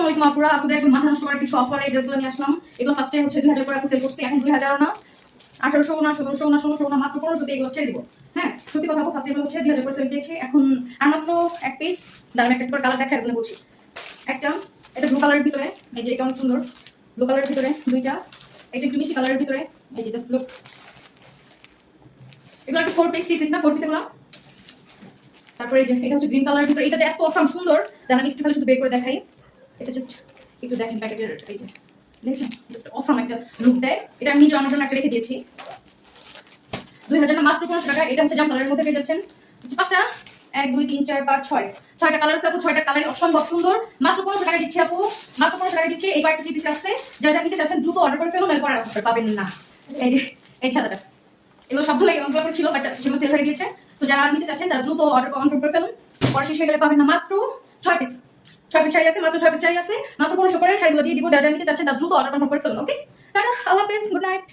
আসসালামু আলাইকুম আপুরা, আপনাদের একদম মাথা নষ্ট করার কিছু অফারে এই ড্রেসগুলো নিয়ে আসলাম। এগুলো ফার্স্টে হচ্ছে 2000 করে সেল করছি, এখন 2000 না, 1800 না, 1700 না, 1600 না, মাত্র 1500 দিয়ে এগুলো ছেড়ে দিব। হ্যাঁ, সত্যি কথা বলতে ফার্স্টে এগুলো হচ্ছে 2000 করে সেল দিয়েছি, এখন আর মাত্র এক পিস। দাঁড়ান একটা করে কালার দেখাই আপনাদের বলছি। একটা এটা ব্লু কালারের ভিতরে, এই যে এটা অনেক সুন্দর ব্লু কালারের ভিতরে, দুইটা এটা একটু মিষ্টি কালারের ভিতরে, এই যে জাস্ট লুক। এগুলো একটা 4 পিস 3 পিস না 4 পিস এগুলো। তারপরে এই যে এটা হচ্ছে গ্রিন কালারের ভিতরে, এটা এত অসাম সুন্দর, দাঁড়ান আমি একটু খালি শুধু বের করে দেখাই। এটা জাস্ট একটু দেখেন প্যাকেটের, এই যে দেখছেন জাস্ট অসাম একটা লুক দেয়। এটা আমি নিজে আমার জন্য একটা রেখে দিয়েছি 2000 না, মাত্র 1500 টাকা। এটা হচ্ছে জাম কালারের মধ্যে পেয়ে যাচ্ছেন পাঁচটা, 1 2 3 4 5 6 ছয়টা কালার আছে আপু, 6টা কালারই অসম্ভব সুন্দর। মাত্র 1500 টাকা দিচ্ছি আপু, মাত্র 1500 টাকা দিচ্ছি। এই কয়েকটা পিস আছে, যারা নিতে চাচ্ছেন দ্রুত অর্ডার করে ফেলুন, এরপর আর পাবেন না। এই যে এই সাদাটা, এগুলো সবগুলোই অনলাইনে ছিল বাট সেগুলো সেল হয়ে গিয়েছে। তো যারা নিতে চাচ্ছেন তারা দ্রুত অর্ডার কনফার্ম করে ফেলুন, পরে শেষ হয়ে গেলে পাবেন না। মাত্র 6 পিস, 6 পিস শাড়ি আছে, মাত্র 6 পিস শাড়ি আছে, মাত্র 1500 করে শাড়িগুলো দিয়ে দিব। যারা নিতে চাচ্ছেন তারা দ্রুত অর্ডার কনফার্ম করে ফেলুন। ওকে, টাটা, আল্লাহ হাফেজ, গুড নাইট।